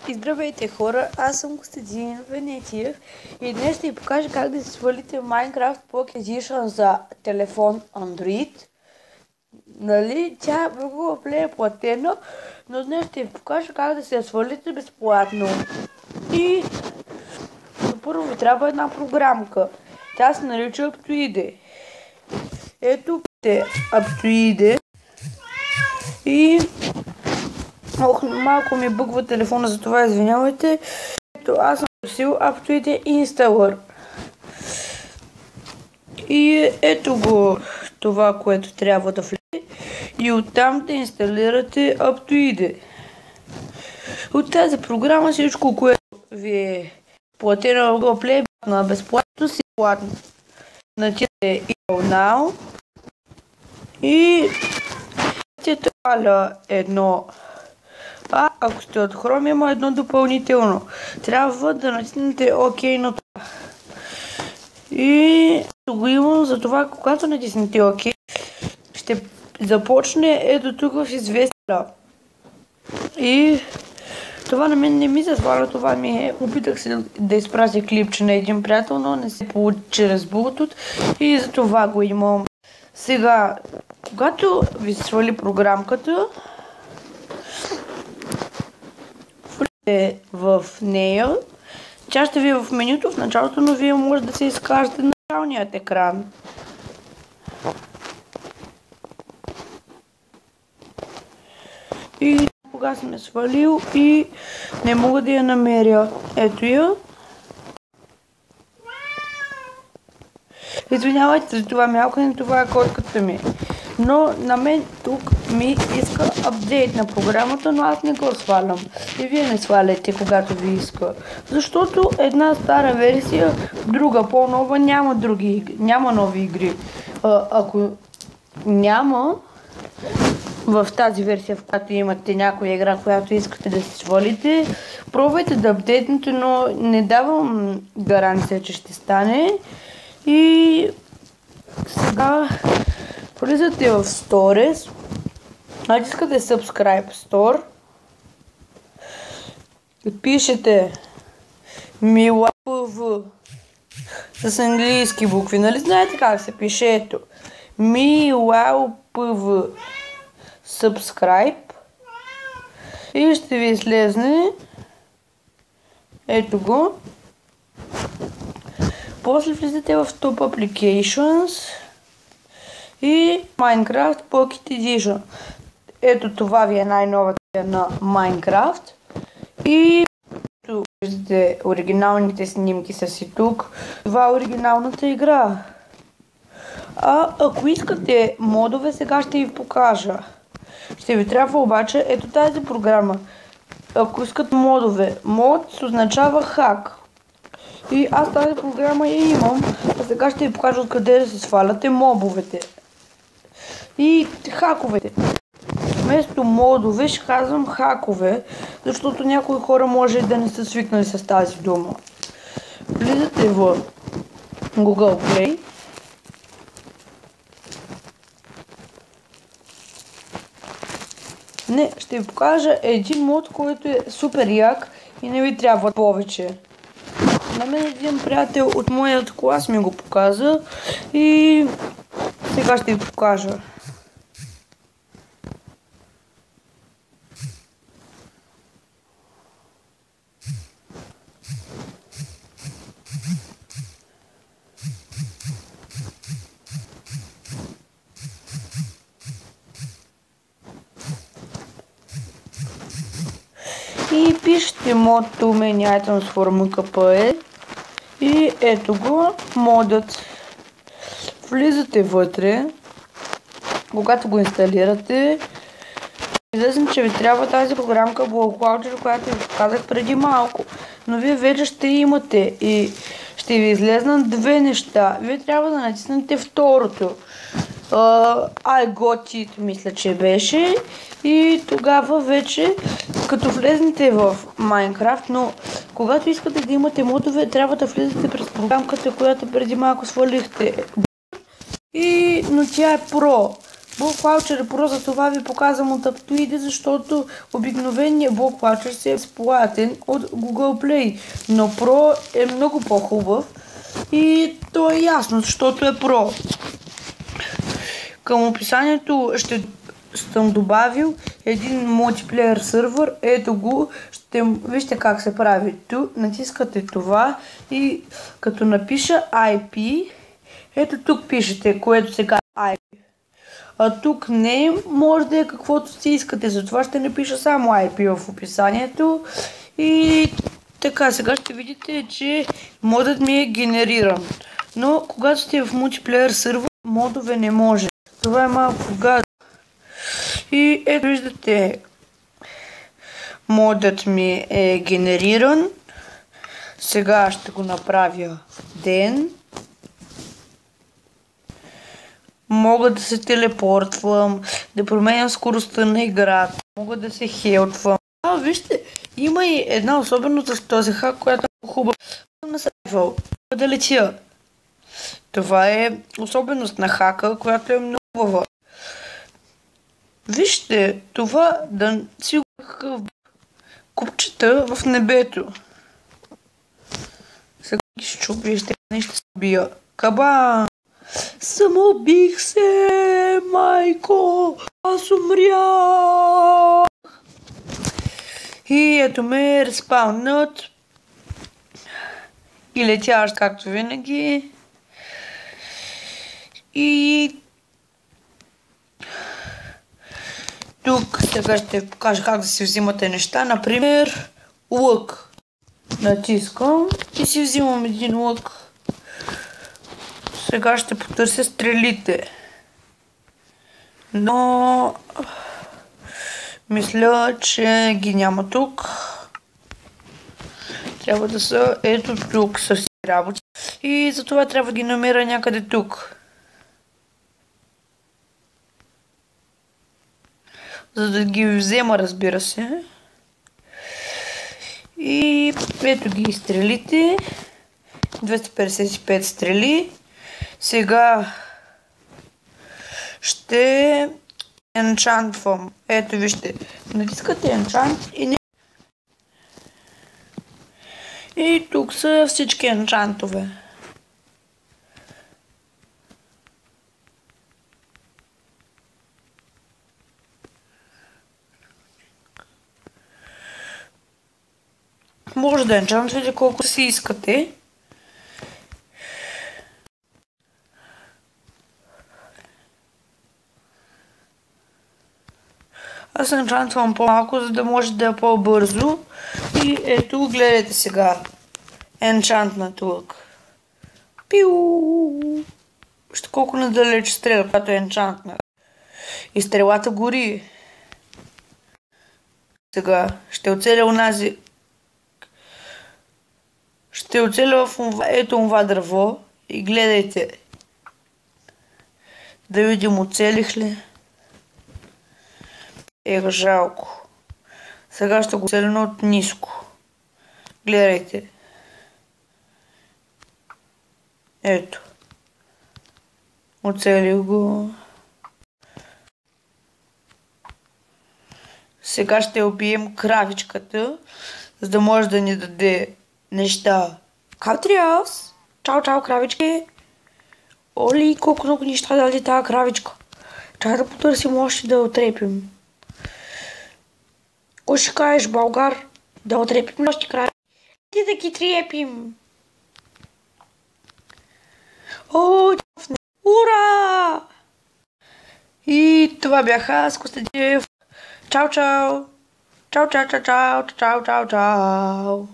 И здравейте хора, аз съм Костадин Венетиев и днес ще ви покажа как да си свалите Minecraft Pocket Edition за телефон Android. Нали, тя в Google Play е платена, но днес ще ви покажа как да си я свалите безплатно. И първо ви трябва една програмка. Тя се нарича Aptoide. Ето е Aptoide. И малко ми бъгва телефона, за това извинявайте. Ето, аз съм търсил Aptoide Installer. И ето го това, което трябва да влезе. И оттам да инсталирате Aptoide. От тази програма всичко, което ви е платено в Google Play, на безплатно си платно. Натиснете Now и това едно. Ако сте от Chrome, има едно допълнително. Трябва да натиснете OK на това. И го имам, затова когато натиснете OK, ще започне ето тук в известна. И това на мен не ми се сваля, това ми е. Опитах се да изпратя клипче на един приятел, но не се получи чрез Bluetooth и за това го имам. Сега, когато ви свали програмката, влезете в нея. Тя ще ви е в менюто в началото, но вие може да се изкажете на началният екран. И кога съм я свалил и не мога да я намеря. Ето я. Извинявайте за това мялкане, това е котката ми. Но на мен тук ми иска апдейт на програмата, но аз не го свалям. И вие не сваляте, когато ви иска. Защото една стара версия, друга по-нова, няма нови игри. Ако няма в тази версия, в която имате някоя игра, която искате да си свалите, пробвайте да апдейтнете, но не давам гаранция, че ще стане. И сега влизате в Stories, натискате Subscribe Store, пишете MiWowPV с английски букви, нали знаете как се пише? Ето MiWowPV Subscribe и ще ви излезне ето го. После влизате в Top Applications и Minecraft Pocket Edition. Ето това ви е най-новата на Minecraft. И ето виждате оригиналните снимки са си тук. Това е оригиналната игра. Ако искате модове, сега ще ви покажа. Ще ви трябва обаче ето тази програма. Ако искате модове, мод означава хак. И аз тази програма я имам, а сега ще ви покажа откъде да се сваляте мобовете и хаковете. Вместо модове ще казвам хакове, защото някои хора може да не са свикнали с тази дума. Влизате в Google Play. Не, ще ви покажа един мод, който е супер як и не ви трябва повече. На мен един приятел от моят клас ми го показа и сега ще ви покажа. И пишете mod to many items for MKPE и ето го модът. Влизате вътре, когато го инсталирате, излезне, че ви трябва тази програмка Block Launcher, която ви показах преди малко. Но вие вече ще имате и ще ви излезнат две неща. Вие трябва да натиснете второто. I got it, мисля, че беше. И тогава вече, като влезнете в Minecraft, но когато искате да имате модове, трябва да влизате през програмката, която преди малко свалихте. Но тя е Pro. BlockVoucher, просто за това ви показвам от Aptoide, защото обикновеният BlockVoucher си е безплатен от Google Play, но Pro е много по-хубав и то е ясно, защото е Pro. Към описанието съм добавил един мултиплеер сървър, ето го, вижте как се прави. Тук натискате това и като напиша IP, ето тук пишете, което се казва IP. А тук не може да е каквото си искате, затова ще напиша само IP в описанието. И така, сега ще видите, че модът ми е генериран. Но когато сте в мултиплеер сървър, модове не може. Това е малко гадно. И ето виждате, модът ми е генериран. Сега ще го направя ден. Мога да се телепортвам, да променям скоростта на играта, мога да се хелтвам. Вижте, има и една особеност в този хак, която е хубава. На сейфъл, да летя. Това е особеност на хака, която е много хубава. Вижте, това да си купчета в небето. Сега ги щупя и ще нещо се убия. Каба! Самоубих се, майко! Аз умрях! И ето ме респаунът. И летящ, както винаги. И тук сега ще покажа как да си взимате неща. Например, лък. Натискам и си взимам един лък. Сега ще потърся стрелите. Но мисля, че ги няма тук. Трябва да са ето тук с всички работи. И затова трябва да ги намеря някъде тук. За да ги взема, разбира се. И ето ги стрелите. 255 стрели. Сега ще енчантвам. Ето вижте. Натискате енчант и тук са всички енчантове. Може да енчантвате колко си искате. Аз енчантвам по-малко, за да може да е по-бързо. И ето, гледайте сега. Енчантнат лък. Пиу! Вижте колко надалеч стреля, когато е енчантнат. И стрелата гори. Сега ще оцеля онази. Ще оцеля в ето това дърво. И гледайте. Да видим оцелих ли. Жалко. Сега ще го оцеля от ниско. Гледайте. Ето. Оцелих го. Сега ще убием кравичката, за да може да ни даде неща. Каутриас! Чао, чао, кравички! Оли, колко много неща даде тази кравичка. Чакай да потърсим още да отрепим. Кой ще кажеш, българ? Да отрепим още крави. И да ги трепим. О, ура! И това бях аз, Костадинов. Чао, чао! Чао, чао, чао, чао, чао, чао, чао.